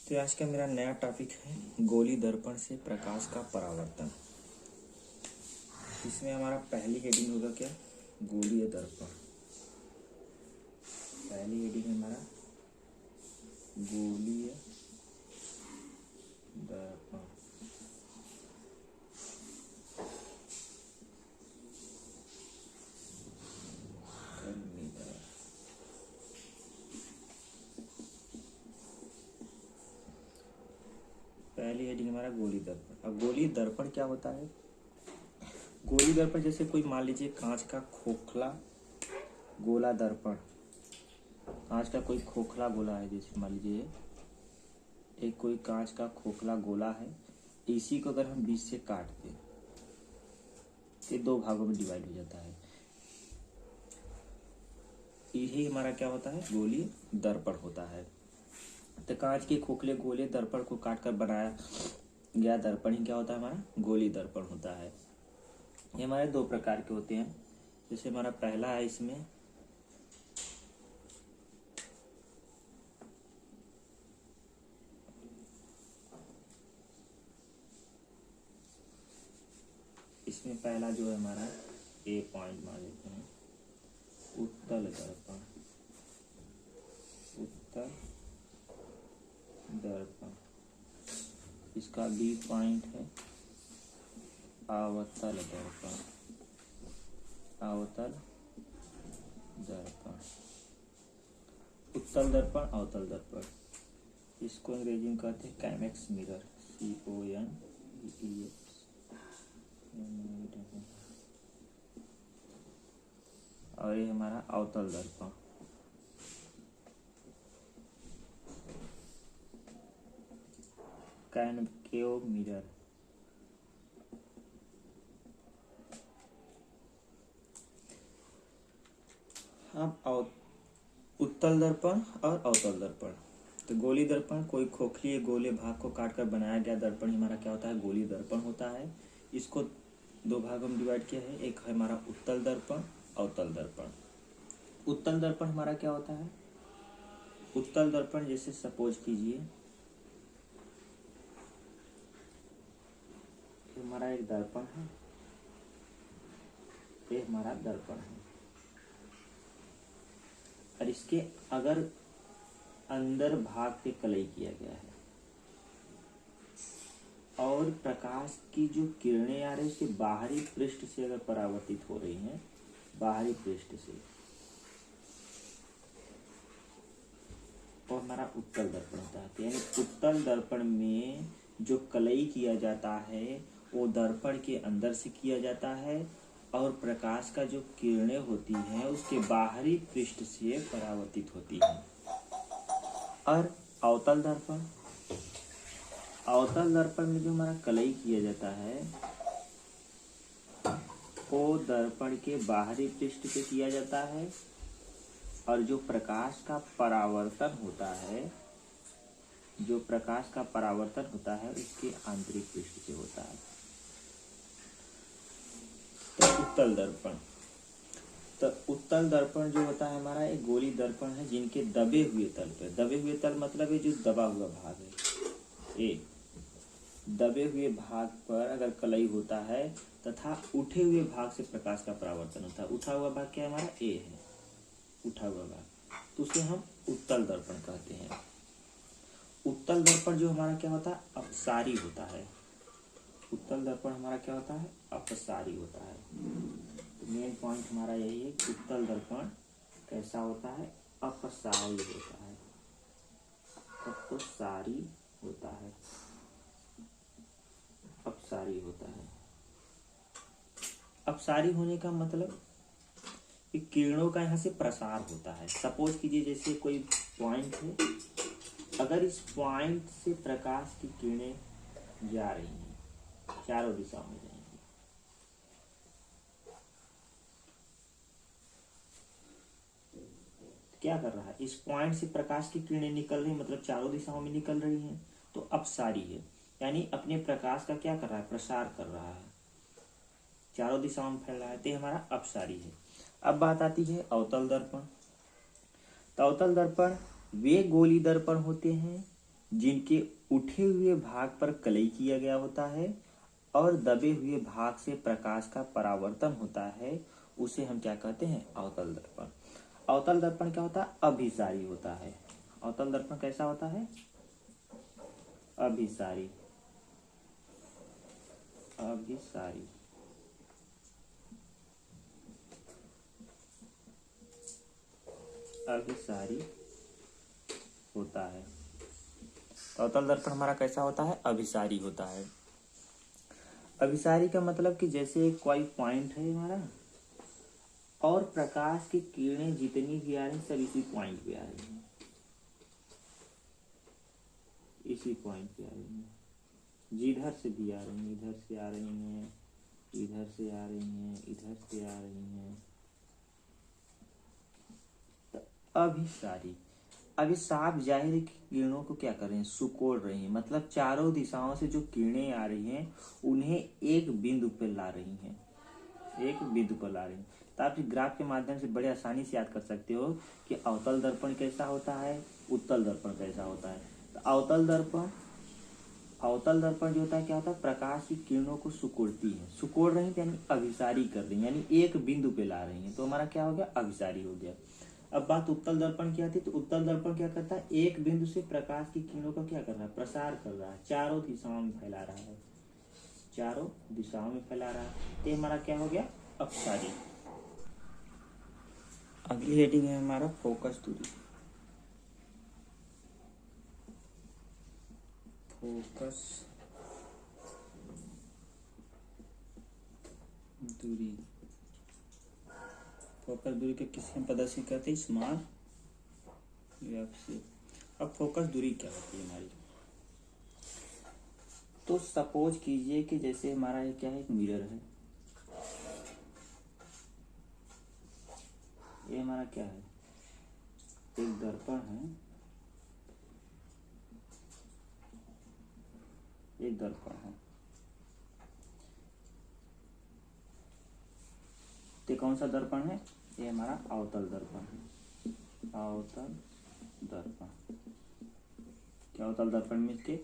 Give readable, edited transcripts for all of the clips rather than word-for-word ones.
तो आज का मेरा नया टॉपिक है गोली दर्पण से प्रकाश का परावर्तन। इसमें हमारा पहली हेडिंग होगा क्या, गोलीय दर्पण। पहली हेडिंग हमारा गोलीय दर्पण। पहली हेडिंग हमारा गोली दर्पण। अब गोली दर्पण क्या होता है? गोली दर्पण जैसे कोई मान लीजिए कांच का खोखला गोला दर्पण, कांच का कोई खोखला गोला है, जैसे मान लीजिए एक कोई कांच का खोखला गोला है, इसी को अगर हम बीच से काट दें तो दो भागों में डिवाइड हो जाता है। यही हमारा क्या होता है, गोलीय दर्पण होता है। तो कांच के खोखले गोले दर्पण को काटकर बनाया गया दर्पण ही क्या होता है, हमारा गोलीय दर्पण होता है। ये हमारे दो प्रकार के होते हैं। जैसे हमारा पहला है, इसमें पहला जो है हमारा ए पॉइंट मान लेते हैं, उत्तल दर्पण। उत्तल दर्पण। इसका बी पॉइंट है अवतल दर्पण। अवतल दर्पण। उत्तल दर्पण, अवतल दर्पण, इसको अंग्रेजी में कहते हैं कॉन्वेक्स मिरर, CONVEX। और ये हमारा अवतल दर्पण। Concave mirror. अब उत्तल दर्पण और अवतल दर्पण। तो गोली दर्पण कोई खोखली गोले भाग को काटकर बनाया गया दर्पण ही हमारा क्या होता है, गोली दर्पण होता है। इसको दो भागों में डिवाइड किया है, एक है हमारा उत्तल दर्पण, अवतल दर्पण। उत्तल दर्पण हमारा क्या होता है, उत्तल दर्पण जैसे सपोज कीजिए हमारा एक दर्पण है, ये हमारा दर्पण है, और इसके अगर अंदर भाग पे कलई किया गया है और प्रकाश की जो किरणें आ रही है इसके बाहरी पृष्ठ से अगर परावर्तित हो रही हैं, बाहरी पृष्ठ से, और हमारा उत्तल दर्पण होता है। यानी उत्तल दर्पण में जो कलई किया जाता है वो दर्पण के अंदर से किया जाता है और प्रकाश का जो किरणें होती हैं उसके बाहरी पृष्ठ से परावर्तित होती हैं। और अवतल दर्पण, अवतल दर्पण में जो हमारा कलई किया जाता है वो दर्पण के बाहरी पृष्ठ पे किया जाता है और जो प्रकाश का परावर्तन होता है, जो प्रकाश का परावर्तन होता है उसके आंतरिक पृष्ठ से होता है। तो उत्तल दर्पण, तो उत्तल दर्पण जो होता है हमारा एक गोली दर्पण है जिनके दबे हुए तल पे, दबे हुए तल मतलब है जो दबा हुआ भाग है, ए दबे हुए भाग पर अगर कलई होता है तथा उठे हुए भाग से प्रकाश का परावर्तन होता है। उठा हुआ भाग क्या हमारा ए है, उठा हुआ भाग, तो उसे हम उत्तल दर्पण कहते हैं। उत्तल दर्पण जो हमारा क्या होता है, अपसारी होता है। उत्तल दर्पण हमारा क्या होता है, अपसारी होता है। तो मेन पॉइंट हमारा यही है कि उत्तल दर्पण कैसा होता है, अपसारी होता है। अपसारी होता है, अपसारी होता है। अपसारी होने का मतलब कि किरणों का यहाँ से प्रसार होता है। सपोज कीजिए जैसे कोई पॉइंट है, अगर इस पॉइंट से प्रकाश की किरणें जा रही हैं, चारों दिशाओं में जाएंगी, क्या कर रहा है, इस पॉइंट से प्रकाश की किरणें निकल रही, मतलब चारों दिशाओं में निकल रही हैं, तो अपसारी है। यानी अपने प्रकाश का क्या कर रहा है, प्रसार कर रहा है, चारों दिशाओं में फैल रहा है, तो हमारा अपसारी है। अब बात आती है अवतल दर्पण। तो अवतल दर्पण वे गोली दर्पण होते हैं जिनके उठे हुए भाग पर कलई किया गया होता है और दबे हुए भाग से प्रकाश का परावर्तन होता है, उसे हम क्या कहते हैं? अवतल दर्पण। अवतल दर्पण क्या होता है? अभिसारी होता है। अवतल दर्पण कैसा होता है? अभिसारी। अभिसारी। अभिसारी होता है। अवतल दर्पण हमारा कैसा होता है? अभिसारी होता है। अभिसारी का मतलब कि जैसे कोई पॉइंट है हमारा और प्रकाश की किरणें जितनी भी आ रही सब इसी पॉइंट पे आ रही हैं, इसी पॉइंट पे आ रही हैं। जिधर से भी आ रही हैं, इधर से आ रही हैं, इधर से आ रही हैं, इधर से आ रही हैं। तो अभिसारी। अभी साफ जाहिर किरणों को क्या कर रहे हैं? सुकोड़ रही हैं। मतलब चारों दिशाओं से जो किरणें आ रही हैं उन्हें एक बिंदु पर ला रही हैं, एक बिंदु पर ला रही हैं। तो आप इस ग्राफ के माध्यम से बड़े आसानी से याद कर सकते हो कि अवतल दर्पण कैसा होता है, उत्तल दर्पण कैसा होता है। तो अवतल दर्पण जो होता है क्या होता है? प्रकाश की किरणों को सुकोड़ती है। सुकोड़ रही है यानी अभिसारी कर रही है, यानी एक बिंदु पे ला रही है। तो हमारा क्या हो गया? अभिसारी हो गया। अब बात उत्तल दर्पण की आती है। तो उत्तल दर्पण क्या करता है? एक बिंदु से प्रकाश की किरणों का क्या कर रहा है? प्रसार कर रहा है, चारों दिशाओं में फैला रहा है, चारों दिशाओं में फैला रहा है। तो हमारा क्या हो गया? अपसारी। अगली हेडिंग है हमारा फोकस दूरी। फोकस दूरी। फोकस दूरी के किसी हम प्रदर्शित करते हैं स्मॉल एफ से। अब फोकस दूरी क्या होती है हमारी? तो सपोज कीजिए कि जैसे हमारा ये क्या है? एक मिरर है। ये हमारा क्या है? एक दर्पण है, एक दर्पण है। तो कौन सा दर्पण है? ये हमारा अवतल दर्पण है। अवतल दर्पण। क्या अवतल दर्पण में इसके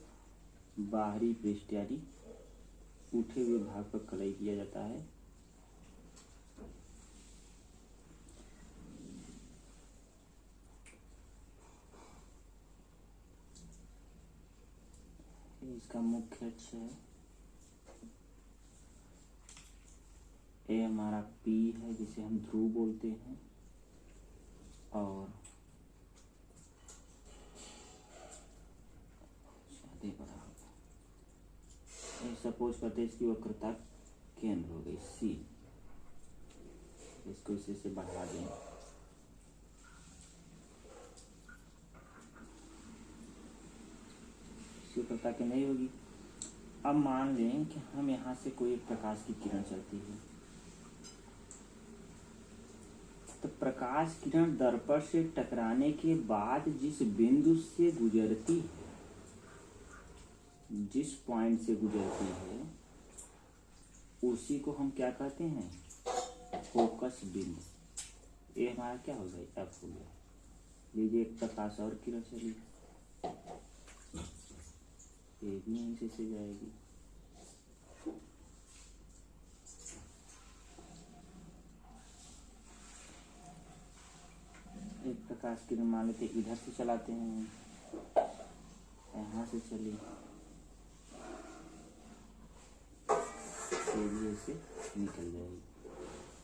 बाहरी पृष्ठ यानी उठे हुए भाग पर कलई किया जाता है। इसका मुख्य अक्ष है। ये हमारा P है जिसे हम ध्रुव बोलते हैं। और सपोज करते हैं इसकी वक्रता केंद्र हो गई C। इसको इसे से बढ़ा दें। इसकी वक्रता केंद्र नहीं होगी। अब मान लें कि हम यहाँ से कोई एक प्रकाश की किरण चलती है। तो प्रकाश किरण दर्पण से टकराने के बाद जिस बिंदु से गुजरती है, जिस पॉइंट से गुजरती है, उसी को हम क्या कहते हैं? फोकस बिंदु। ये हमारा क्या हो गया? एफ हो गया। लीजिए एक प्रकाश और किरण चली, ये भी यहीं से जाएगी। एक प्रकाश किरण मान लेते इधर से चलाते हैं, यहाँ से चली, ये से निकल जाएगी।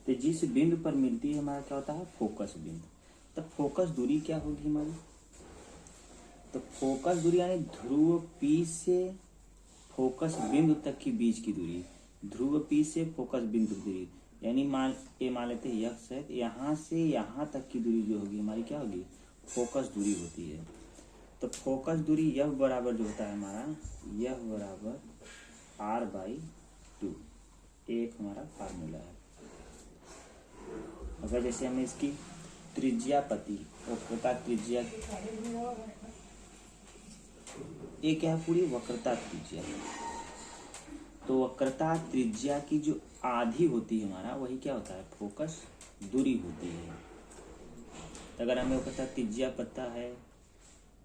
तो जिस बिंदु पर मिलती है हमारा क्या होता है? फोकस बिंदु। तो फोकस दूरी क्या होगी हमारी? तो फोकस दूरी यानी ध्रुव P से फोकस बिंदु तक की बीच की दूरी। ध्रुव P से फोकस बिंदु दूरी यानी मान लेते हैं यक्स है। यहाँ से यहाँ तक की दूरी जो होगी हमारी क्या होगी? फोकस दूरी होती है। तो फोकस दूरी यह बराबर जो होता है हमारा, यह बराबर r/2। एक हमारा फार्मूला है। अगर जैसे हमें इसकी त्रिज्या पति वक्रता त्रिज्या, ये क्या है? पूरी वक्रता त्रिज्या। तो वक्रता त्रिज्या की जो आधी होती है हमारा, वही क्या होता है? फोकस दूरी होती है। तो अगर हमें वक्रता त्रिज्या पता है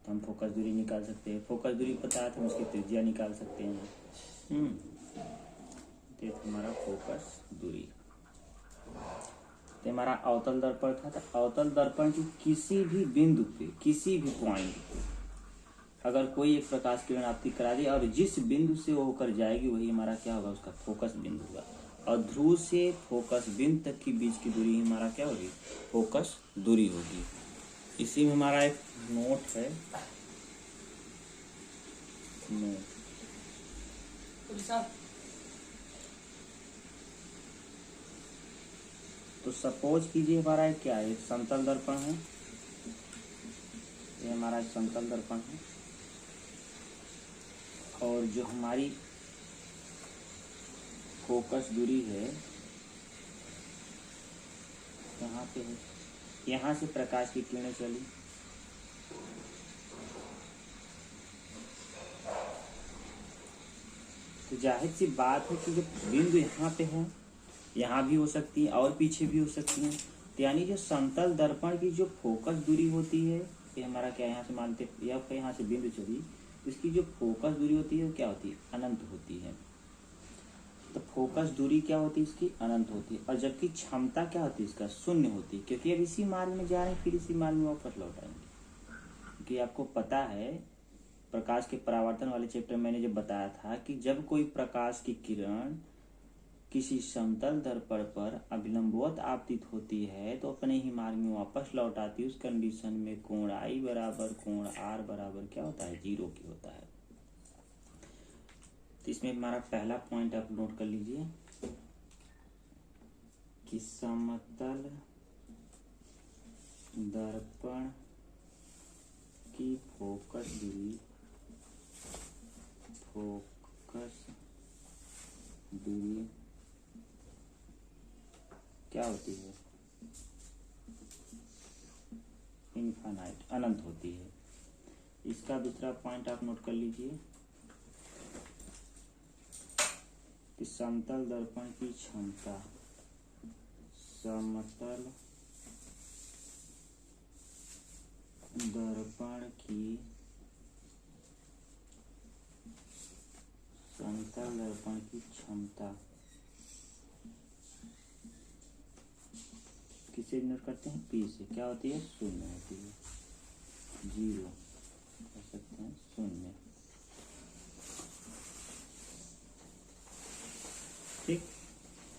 तो हम फोकस दूरी निकाल सकते हैं। फोकस दूरी पता है तो हम उसकी त्रिज्या निकाल सकते हैं। तो हमारा फोकस दूरी। तो हमारा अवतल दर्पण था। तो अवतल दर्पण की किसी भी बिंदु पे, किसी भी पॉइंट पे अगर कोई एक प्रकाश किरण आपत्ति करा दी और जिस बिंदु से वो होकर जाएगी वही हमारा क्या होगा, उसका फोकस बिंदु होगा। और ध्रुव से फोकस बिंदु तक की बीच की दूरी हमारा क्या होगी, फोकस दूरी होगी। इसी में हमारा एक नोट है, नोट। तो सपोज कीजिए हमारा एक क्या है, एक समतल दर्पण है। ये हमारा एक समतल दर्पण है और जो हमारी फोकस दूरी है यहाँ पे है। यहाँ से प्रकाश की किरणें चली, तो जाहिर सी बात है कि जो बिंदु यहाँ पे है, यहाँ भी हो सकती है और पीछे भी हो सकती है। तो यानी जो समतल दर्पण की जो फोकस दूरी होती है, ये हमारा क्या यहाँ से मानते, यहाँ से बिंदु चली, इसकी जो फोकस दूरी होती है वो क्या होती है, अनंत होती है। तो फोकस दूरी क्या होती है इसकी, अनंत होती है। और जबकि क्षमता क्या होती है इसका, शून्य होती है, क्योंकि अब इसी मार्ग में जा रहे हैं, फिर इसी मार्ग में वापस लौट आएंगे। क्योंकि आपको पता है प्रकाश के परावर्तन वाले चैप्टर में मैंने जब बताया था कि जब कोई प्रकाश की किरण किसी समतल दर्पण पर अभिलंबवत आपतित होती है तो अपने ही मार्ग में वापस लौट आती है। उस कंडीशन में कोण I बराबर कोण R बराबर क्या होता है, 0 की होता है। तो इसमें हमारा पहला पॉइंट आप नोट कर लीजिए कि समतल दर्पण की फोकस दूरी क्या होती है, इनफाइनाइट, अनंत होती है। इसका दूसरा पॉइंट आप नोट कर लीजिए कि समतल दर्पण की क्षमता, समतल दर्पण की क्षमता किसे नोट करते हैं, P से, क्या होती है, शून्य होती है, 0 कर सकते हैं, शून्य। ठीक।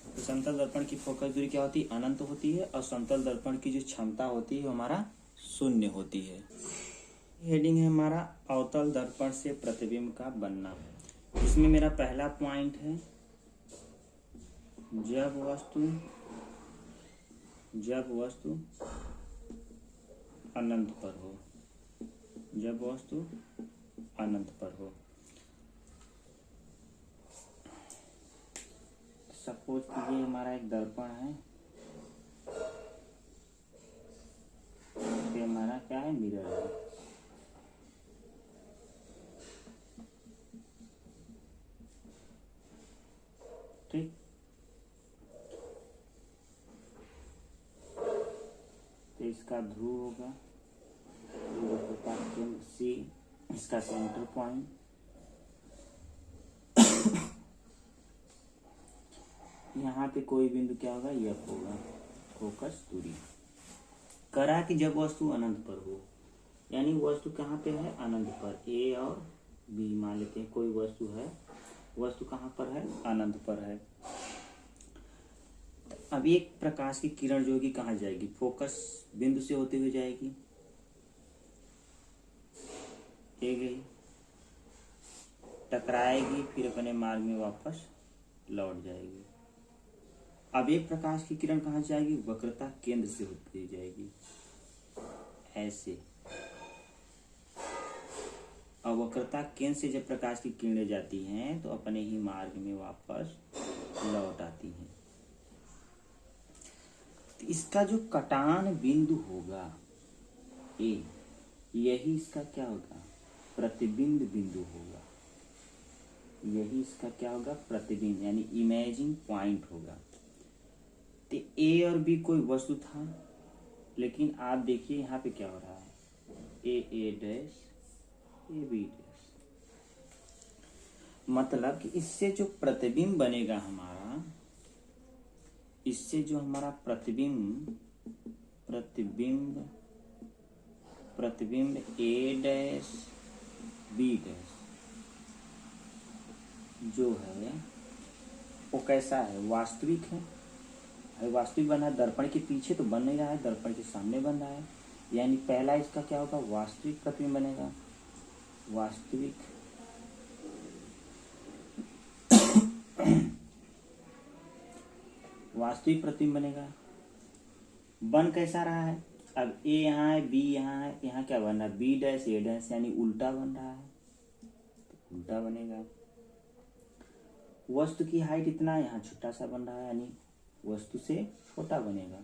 तो समतल दर्पण की फोकस दूरी क्या होती है, अनंत होती है। और समतल दर्पण की जो क्षमता होती है वो हमारा शून्य होती है। हेडिंग है हमारा अवतल दर्पण से प्रतिबिंब का बनना। इसमें मेरा पहला पॉइंट है, जब वस्तु अनंत पर हो, जब वस्तु अनंत पर हो। सपोज कीजिए हमारा एक दर्पण है, ये हमारा क्या है, मिरर है। ठीक। तो इसका ध्रुव होगा C, इसका सेंटर पॉइंट, यहाँ पे कोई बिंदु क्या होगा, F होगा, फोकस दूरी। करा कि जब वस्तु अनंत पर हो, यानी वस्तु कहाँ पे है, अनंत पर। A और B मान लेते हैं, कोई वस्तु है, वस्तु कहाँ पर है, अनंत पर है। अब एक प्रकाश की किरण जो कि कहाँ जाएगी, फोकस बिंदु से होते हुए जाएगी, ये गई, टकराएगी, फिर अपने मार्ग में वापस लौट जाएगी। अब एक प्रकाश की किरण कहाँ जाएगी, वक्रता केंद्र से होती हुई जाएगी, ऐसे। और वक्रता केंद्र से जब प्रकाश की किरणें जाती हैं तो अपने ही मार्ग में वापस लौट आती हैं। तो इसका जो कटान बिंदु होगा ए, यही इसका क्या होगा, प्रतिबिंब बिंदु होगा। यही इसका क्या होगा, प्रतिबिंब, यानी इमेजिंग पॉइंट होगा। तो ए और बी कोई वस्तु था, लेकिन आप देखिए यहाँ पे क्या हो रहा है, ए डैश ए बी डैश। मतलब कि इससे जो प्रतिबिंब बनेगा हमारा, इससे जो हमारा प्रतिबिंब प्रतिबिंब ए डैश बी डैश जो है वो कैसा है, वास्तविक है। वास्तविक बन रहा है, दर्पण के पीछे तो बन नहीं रहा है, दर्पण के सामने बन रहा है। यानी पहला इसका क्या होगा, वास्तविक प्रतिबिंब बनेगा, वास्तविक वास्तविक प्रतिबिंब बनेगा। बन कैसा रहा है, अब ए यहाँ है, बी यहाँ है, यहाँ क्या बन रहा है, बी डैश ए डैश, यानी उल्टा बन रहा है, तो उल्टा बनेगा। वस्तु की हाइट इतना, यहाँ छोटा सा बन रहा है, यानी वस्तु से छोटा बनेगा,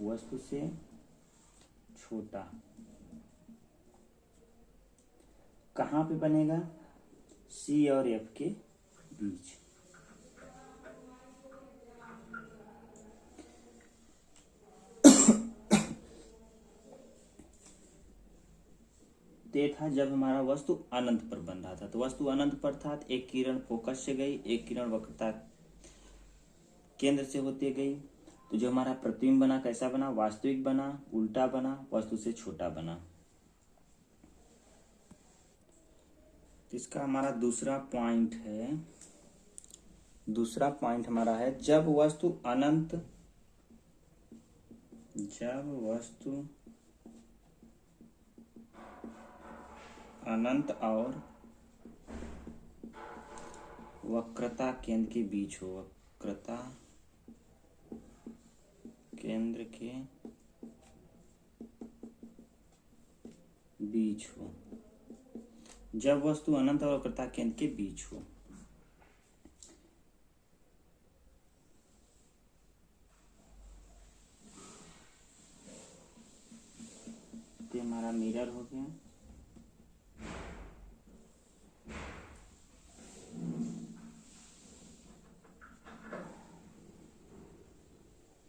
वस्तु से छोटा। कहाँ पे बनेगा, सी और एफ के बीच। ये था जब हमारा वस्तु अनंत पर बन रहा था। तो वस्तु अनंत पर था तो एक किरण फोकस से गई, एक किरण वक्रता केंद्र से होते गई। तो जो हमारा प्रतिबिंब बना कैसा बना, वास्तविक बना, उल्टा बना, वस्तु से छोटा बना। तो इसका हमारा दूसरा पॉइंट है, दूसरा पॉइंट हमारा है जब वस्तु अनंत और वक्रता केंद्र के बीच हो, वक्रता केंद्र के बीच हो, जब वस्तु अनंत और वक्रता केंद्र के बीच हो। ये हमारा मिरर हो गया,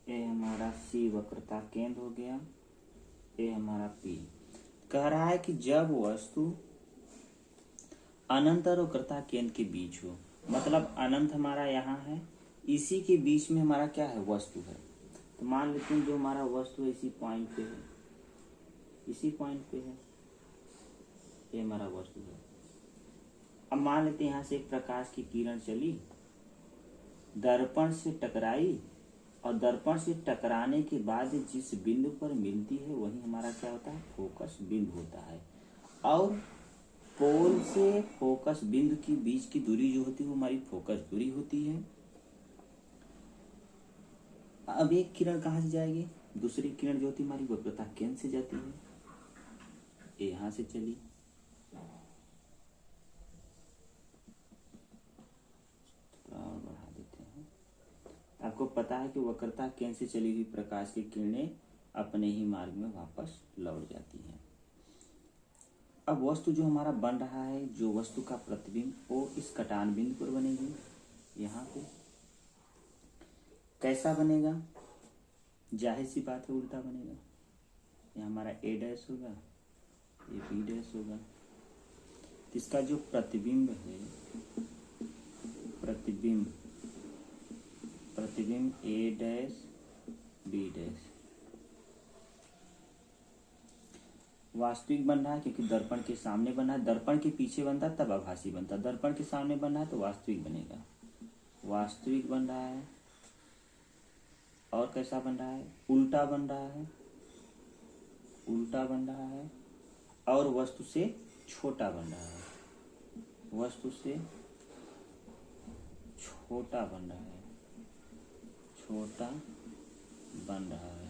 ये हमारा सी वक्रता केंद्र हो गया, ये हमारा पी। कह रहा है कि जब वस्तु अनंत और वक्रता केंद्र के बीच हो, मतलब अनंत हमारा यहाँ है, इसी के बीच में हमारा क्या है, वस्तु है। तो मान लेते हैं जो हमारा वस्तु है इसी पॉइंट पे है, इसी पॉइंट पे है, ये हमारा वस्तु है। अब मान लेते हैं यहाँ से एक प्रकाश की किरण चली, दर्पण से टकराई, और दर्पण से टकराने के बाद जिस बिंदु पर मिलती है वही हमारा क्या होता है, फोकस बिंदु होता है। और पोल से फोकस बिंदु के बीच की दूरी जो होती है वो हमारी फोकस दूरी होती है। अब एक किरण कहाँ से जाएगी, दूसरी किरण जो होती है हमारी वक्रता केंद्र से जाती है, ये यहाँ से चली, और बढ़ा देते हैं। आपको पता है कि वक्रता केंद्र से चली हुई प्रकाश की किरणें अपने ही मार्ग में वापस लौट जाती हैं। अब वस्तु जो हमारा बन रहा है, जो वस्तु का प्रतिबिंब, वो इस कटान बिंदु पर बनेगी, यहाँ पे। कैसा बनेगा, जाहिर सी बात है उल्टा बनेगा। ये हमारा ए डैश होगा, ये बी डैश होगा। इसका जो प्रतिबिंब है, प्रतिबिंब ए डैश बी डैश वास्तविक बन रहा है क्योंकि दर्पण के सामने बना है, दर्पण के पीछे बनता तब आभासी बनता, दर्पण के सामने बना है तो वास्तविक बनेगा, वास्तविक बन रहा है। और कैसा बन रहा है, उल्टा बन रहा है, उल्टा बन रहा है, और वस्तु से छोटा बन रहा है, वस्तु से छोटा बन रहा है, छोटा बन रहा है।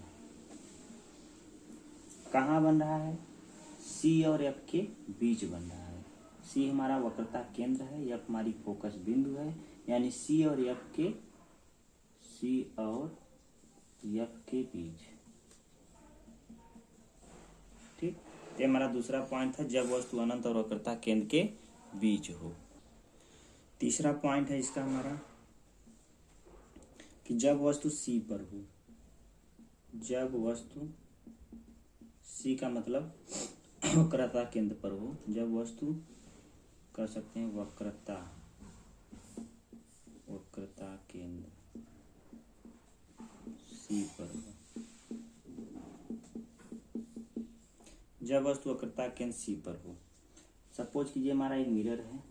कहाँ बन रहा है, सी और एफ के बीच बन रहा है। सी हमारा वक्रता केंद्र है, एफ हमारी फोकस बिंदु है, यानी सी और एफ के बीच। ठीक, ये हमारा दूसरा पॉइंट था, जब वस्तु अनंत और वक्रता केंद्र के बीच हो। तीसरा पॉइंट है इसका हमारा कि जब वस्तु सी पर हो, जब वस्तु सी का मतलब वक्रता केंद्र पर हो, जब वस्तु कर सकते हैं वक्रता केंद्र सी पर हो, जब वस्तु वक्रता केंद्र सी पर हो। सपोज कीजिए हमारा एक मिरर है,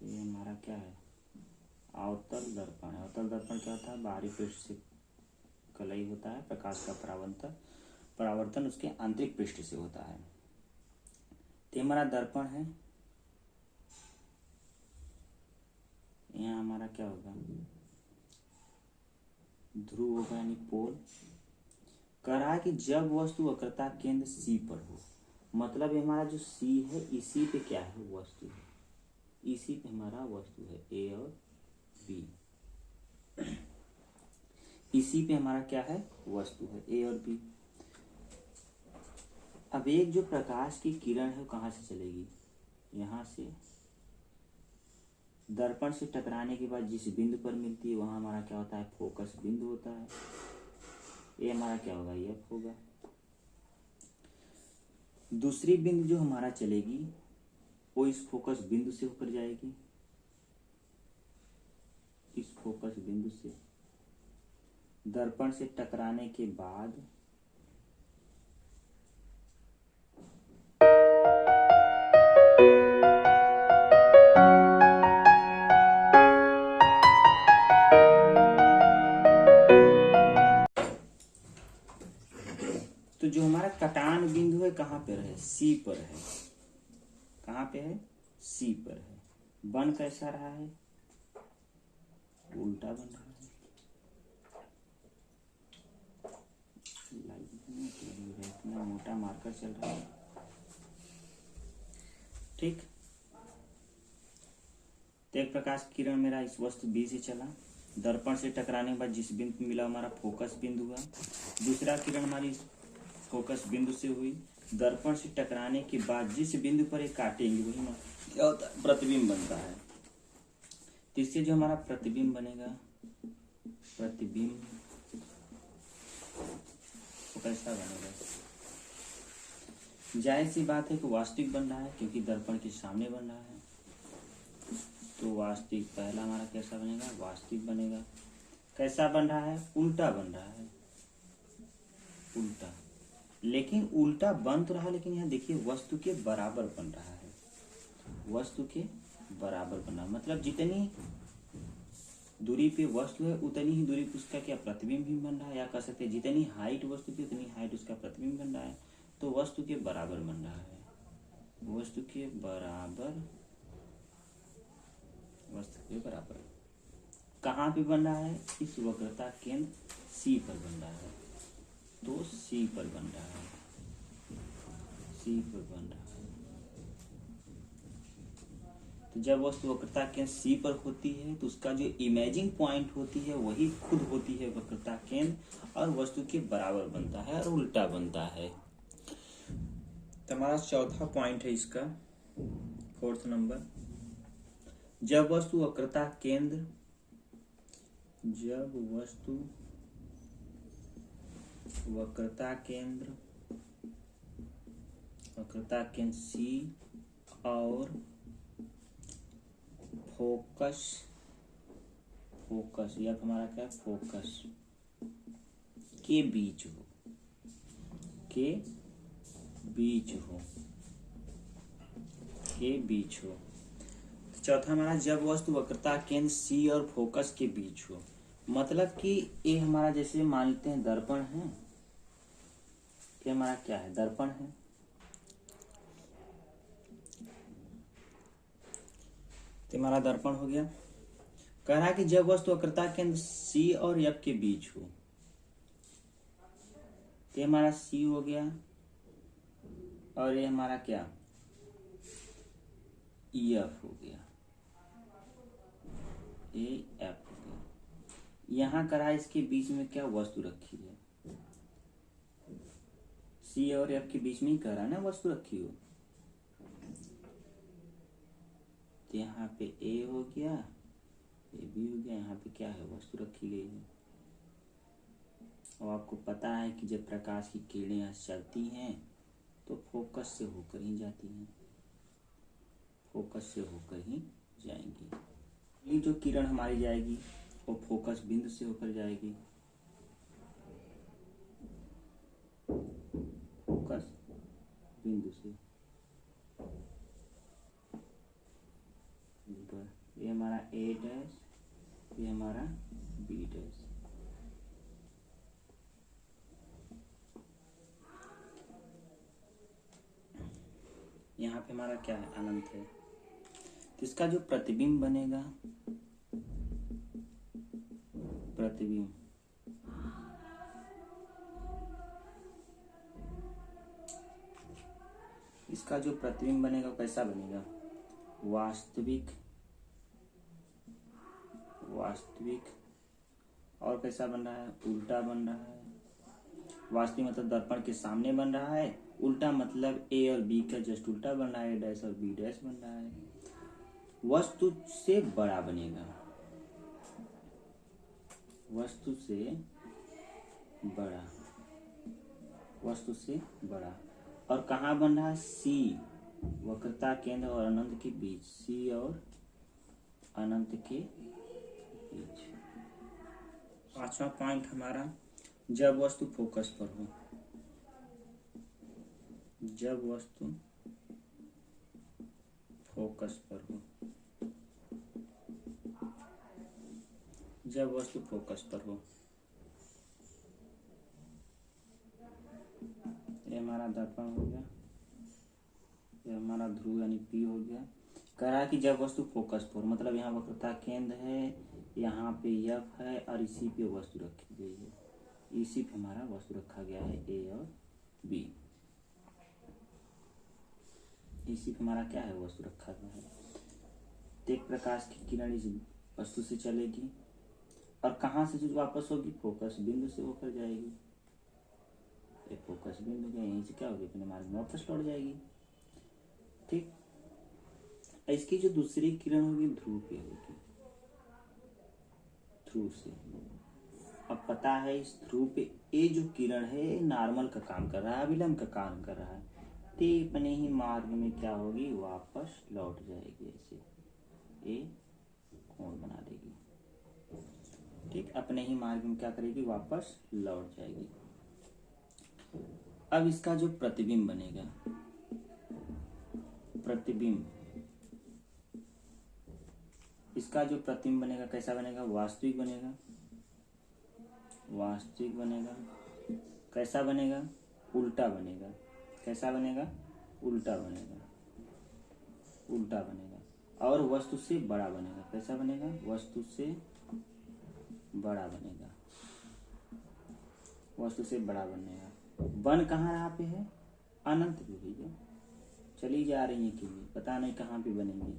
ये हमारा क्या है, अवतल दर्पण है। अवतल दर्पण क्या होता है, बाहरी पृष्ठ से कलई होता है, प्रकाश का परावर्तन उसके आंतरिक पृष्ठ से होता है। तो हमारा दर्पण है, यहाँ हमारा क्या होगा, ध्रुव होगा यानी पोल। कह रहा है कि जब वस्तु वक्रता केंद्र सी पर हो, मतलब हमारा जो सी है इसी पे क्या है, वस्तु है, इसी पे हमारा वस्तु है ए और बी, इसी पे हमारा क्या है, वस्तु है ए और बी। अब एक जो प्रकाश की किरण है वो कहाँ से चलेगी, यहाँ से दर्पण से टकराने के बाद जिस बिंदु पर मिलती है वहां हमारा क्या होता है, फोकस बिंदु होता है। ये हमारा क्या होगा, एफ होगा। दूसरी बिंदु जो हमारा चलेगी वो इस फोकस बिंदु से होकर जाएगी, इस फोकस बिंदु से दर्पण से टकराने के बाद तो जो हमारा कटान बिंदु है कहाँ पर है, सी पर है। कहाँ पे है, सी पर है। बन कैसा रहा है, उल्टा बन रहा है। इतना मोटा मार्कर चल रहा है, ठीक। तो एक प्रकाश किरण मेरा इस वस्तु बी से चला, दर्पण से टकराने के बाद जिस बिंदु मिला हमारा फोकस बिंदु हुआ। दूसरा किरण हमारी फोकस बिंदु से हुई, दर्पण से टकराने के बाद जिस बिंदु पर एक काटेंगे वही ना क्या होता है, प्रतिबिंब बनता है। तो इससे जो हमारा प्रतिबिंब बनेगा, प्रतिबिंब तो कैसा बनेगा, जाहिर सी बात है कि वास्तविक बन रहा है क्योंकि दर्पण के सामने बन रहा है। तो वास्तविक पहला हमारा कैसा बनेगा, वास्तविक बनेगा। कैसा बन रहा है, उल्टा बन रहा है, उल्टा। लेकिन उल्टा बन तो रहा, लेकिन यहाँ देखिए वस्तु के बराबर बन रहा है, वस्तु के बराबर बन रहा है। मतलब जितनी दूरी पे वस्तु है उतनी ही दूरी पे उसका क्या प्रतिबिंब भी बन रहा है, या कह सकते हैं जितनी हाइट वस्तु की उतनी हाइट उसका प्रतिबिंब बन रहा है। तो वस्तु के बराबर बन रहा है, वस्तु के बराबर, वस्तु के बराबर। कहाँ पे बन रहा है, इस वक्रता केंद्र सी पर बन रहा है। तो सी पर बन रहा है, सी पर बन रहा है। तो जब वस्तु वक्रता केंद्र सी पर होती है तो उसका जो इमेजिंग पॉइंट होती है वही खुद होती है वक्रता केंद्र, और वस्तु के बराबर बनता है और उल्टा बनता है। तो हमारा चौथा पॉइंट है इसका, फोर्थ नंबर, जब वस्तु वक्रता केंद्र, जब वस्तु वक्रता केंद्र सी और फोकस या हमारा क्या, फोकस के बीच हो, के बीच हो। चौथा हमारा, जब वस्तु वक्रता केंद्र सी और फोकस के बीच हो, मतलब कि ये हमारा जैसे मान लेते हैं दर्पण है, ये हमारा क्या है, दर्पण है। तो हमारा दर्पण हो गया। कह रहा है कि जब वस्तु वक्रता केंद्र सी और एफ के बीच हो, तो हमारा सी हो गया और ये हमारा क्या, एफ हो गया, ए एफ हो गया। यहां करा इसके बीच में क्या वस्तु रखी है, सी और एफ के बीच में ही करा ना वस्तु रखी हो। तो यहाँ पे ए हो गया, ए बी हो गया, यहाँ पे क्या है, वस्तु रखी गई है। और आपको पता है कि जब प्रकाश की किरणें चलती हैं तो फोकस से होकर ही जाती हैं, फोकस से होकर ही जाएंगी। ये जो किरण हमारी जाएगी वो फोकस बिंदु से होकर जाएगी, फोकस बिंदु से। ये हमारा ए डैश, ये हमारा बी डैश। यहाँ पे हमारा क्या है, अनंत है। तो इसका जो प्रतिबिंब बनेगा, प्रतिबिंब, इसका जो प्रतिबिंब बनेगा कैसा बनेगा, वास्तविक, वास्तविक। और कैसा बन रहा है, उल्टा बन रहा है। वास्तविक मतलब दर्पण के सामने बन रहा है, उल्टा मतलब ए और बी का जस्ट उल्टा बन रहा है, ए डैश और बी डैश बन रहा है। वस्तु से बड़ा बनेगा, वस्तु से बड़ा, वस्तु से बड़ा। और कहाँ बन रहा है, सी, वक्रता केंद्र और अनंत के बीच, सी और अनंत के बीच। पांचवा पॉइंट हमारा, जब वस्तु फोकस पर हो, जब वस्तु फोकस पर हो, जब वस्तु फोकस पर हो। ये हमारा दर्पण हो गया, ये हमारा ध्रुव यानी पी हो गया। कह रहा है कि जब वस्तु फोकस पर, मतलब यहाँ वक्रता केंद्र है, यहाँ पे एफ है और इसी पे वस्तु रखी गई है, इसी पे हमारा वस्तु रखा गया है, ए और बी, इसी पे हमारा क्या है, वस्तु रखा गया है। तो एक प्रकाश की किरण इस वस्तु से चलेगी और कहाँ से जो वापस होगी, फोकस बिंदु से होकर जाएगी। ये फोकस बिंदु के यहीं से क्या होगी, अपने मार्ग में वापस लौट जाएगी। ठीक, इसकी जो दूसरी किरण होगी ध्रुव पे होगी, ध्रुव से। अब पता है इस ध्रुव पे ये जो किरण है नॉर्मल का काम कर रहा है, अविलंब का काम कर रहा है, तो अपने ही मार्ग में क्या होगी, वापस लौट जाएगी, ऐसे ये कोण बना देगी। ठीक, अपने ही मार्ग में क्या करेगी, वापस लौट जाएगी। अब इसका जो प्रतिबिंब बनेगा, प्रतिबिंब, इसका जो प्रतिबिंब बनेगा कैसा बनेगा, वास्तविक बनेगा, वास्तविक बनेगा। कैसा बनेगा, उल्टा बनेगा। कैसा बनेगा, उल्टा बनेगा, उल्टा बनेगा। और वस्तु से बड़ा बनेगा। कैसा बनेगा, वस्तु से बड़ा बनेगा, वस्तु से बड़ा बनेगा। बन कहाँ रहा पे है, अनंत पे भैया, चली जा रही है किरण, पता नहीं कहाँ पे बनेंगी,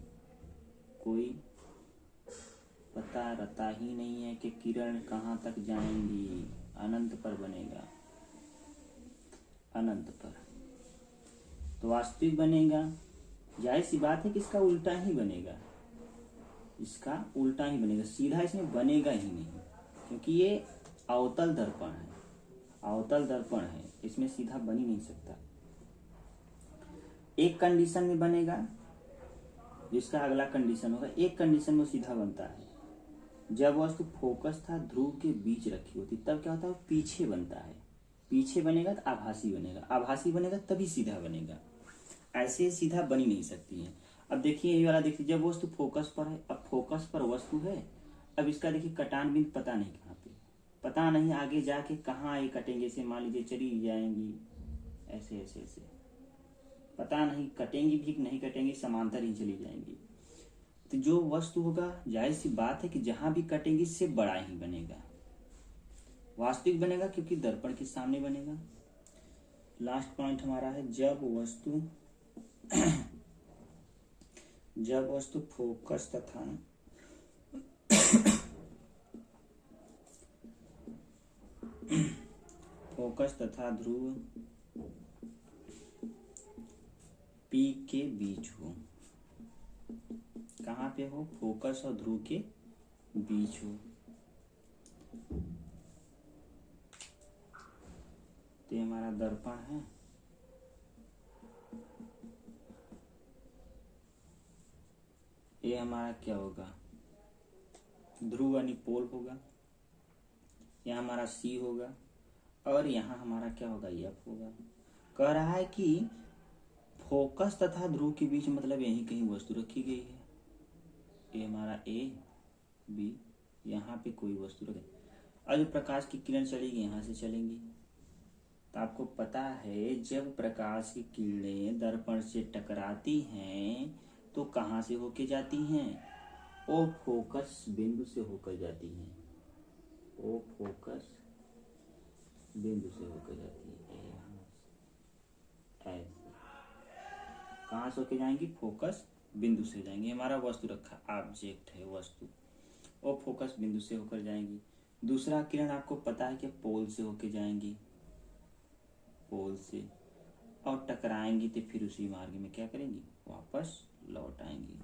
कोई पता रहता ही नहीं है कि किरण कहाँ तक जाएंगी। अनंत पर बनेगा, अनंत पर। तो वास्तविक बनेगा, जाहिर सी बात है कि इसका उल्टा ही बनेगा, इसका उल्टा ही बनेगा, सीधा इसमें बनेगा ही नहीं, क्योंकि ये अवतल दर्पण है, अवतल दर्पण है, इसमें सीधा बन ही नहीं सकता। एक कंडीशन में बनेगा, जिसका अगला कंडीशन होगा, एक कंडीशन में सीधा बनता है। जब वस्तु फोकस था ध्रुव के बीच रखी होती, तब क्या होता है, पीछे बनता है। पीछे बनेगा तो आभासी बनेगा, आभासी बनेगा तभी सीधा बनेगा, ऐसे सीधा बन ही नहीं सकती है। अब देखिए ये वाला देखिए, जब वस्तु फोकस पर है, अब फोकस पर वस्तु है, अब इसका देखिए कटान बिंदु पता नहीं कहाँ पे, पता नहीं आगे जाके कहाँ ये कटेंगे, इसे मान लीजिए चली जाएंगी ऐसे ऐसे ऐसे, पता नहीं कटेंगी भी नहीं कटेंगी, समांतर ही चली जाएंगी। तो जो वस्तु होगा, जाहिर सी बात है कि जहां भी कटेंगी इससे बड़ा ही बनेगा, वास्तविक बनेगा, क्योंकि दर्पण के सामने बनेगा। लास्ट पॉइंट हमारा है, जब वस्तु जब वस्तु फोकस तथा फोकस तथा ध्रुव पी के बीच हो। कहाँ पे हो, फोकस और ध्रुव के बीच हो। तो ये हमारा दर्पण है। ये हमारा क्या होगा, ध्रुव यानी पोल होगा। यहाँ हमारा सी होगा और यहाँ हमारा क्या होगा, एफ होगा। कह रहा है कि फोकस तथा ध्रुव के बीच मतलब यहीं कहीं वस्तु रखी गई है। ये हमारा ए बी, यहाँ पे कोई वस्तु रखे। और जो प्रकाश की किरण चलेगी यहाँ से चलेंगी। तो आपको पता है जब प्रकाश की किरणें दर्पण से टकराती हैं तो कहाँ से होके जाती हैं, ओ फोकस बिंदु से होकर जाती हैं। ओ फोकस बिंदु से होकर जाती है। ऐसे कहाँ से होके जाएंगी, फोकस बिंदु से जाएंगे। हमारा वस्तु रखा ऑब्जेक्ट है वस्तु, वो फोकस बिंदु से होकर जाएंगी। दूसरा किरण आपको पता है कि पोल से होके जाएंगी, पोल से, और टकराएंगी तो फिर उसी मार्ग में क्या करेंगी, वापस लौट आएंगी।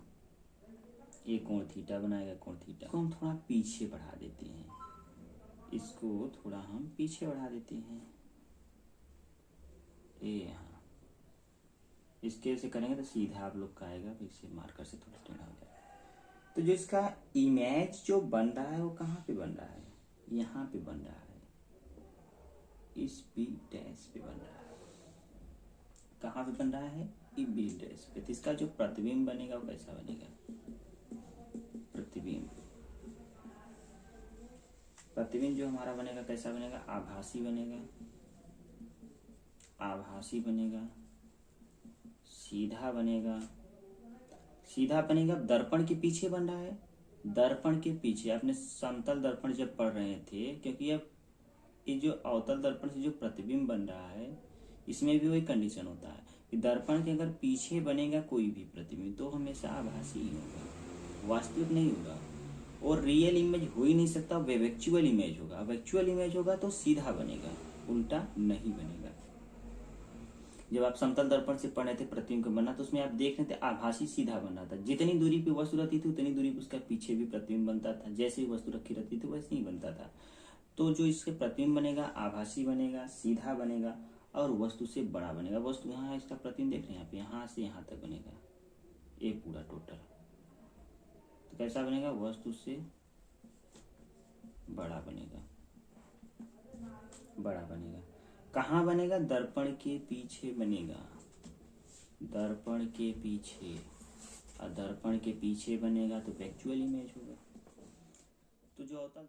ये कोण थीटा बनाएगा, कोण थीटा को हम थोड़ा पीछे बढ़ा देते हैं, इसको थोड़ा हम पीछे बढ़ा देते हैं। ये यहाँ इसके से करेंगे तो सीधा आप लोग का आएगा, इसे मार्कर से थोड़ा टेढ़ा हो जाएगा। तो जो इसका इमेज जो बन रहा है वो कहाँ पे बन रहा है, यहाँ पे बन रहा है, इस बी डैश पे बन रहा है। कहाँ पे बन रहा है, ई बी डैश पे। तो इसका जो प्रतिबिंब बनेगा वो कैसा बनेगा, प्रतिबिंब, प्रतिबिंब जो हमारा बनेगा कैसा बनेगा, आभासी बनेगा, आभासी बनेगा, सीधा बनेगा। सीधा बनेगा, दर्पण के पीछे बन रहा है, दर्पण के पीछे। आपने समतल दर्पण जब पढ़ रहे थे, क्योंकि अब ये जो अवतल दर्पण से जो प्रतिबिंब बन रहा है इसमें भी वही कंडीशन होता है कि दर्पण के अगर पीछे बनेगा कोई भी प्रतिबिंब तो हमेशा आभासी ही होगा, वास्तविक नहीं होगा। और रियल इमेज हो ही नहीं सकता, वेक्चुअल इमेज होगा। वेक्चुअल इमेज होगा तो सीधा बनेगा, उल्टा नहीं बनेगा। जब आप समतल दर्पण से पढ़ रहे थे प्रतिबिंब को बनना, तो उसमें आप देख रहे थे आभासी सीधा बन रहा था। जितनी दूरी पे वस्तु रहती थी उतनी दूरी पे उसका पीछे भी प्रतिबिंब बनता था, जैसे ही वस्तु रखी रहती थी वैसे ही बनता था। तो जो इसके प्रतिबिंब बनेगा आभासी बनेगा, सीधा बनेगा और वस्तु से बड़ा बनेगा। वस्तु यहाँ इसका प्रतिबिंब देख रहे हैं, यहाँ से यहाँ तक बनेगा ये पूरा टोटल। तो कैसा बनेगा, वस्तु से बड़ा बनेगा, बड़ा बनेगा। कहाँ बनेगा, दर्पण के पीछे बनेगा, दर्पण के पीछे। और दर्पण के पीछे बनेगा तो वेक्चुअल इमेज होगा। तो जो होता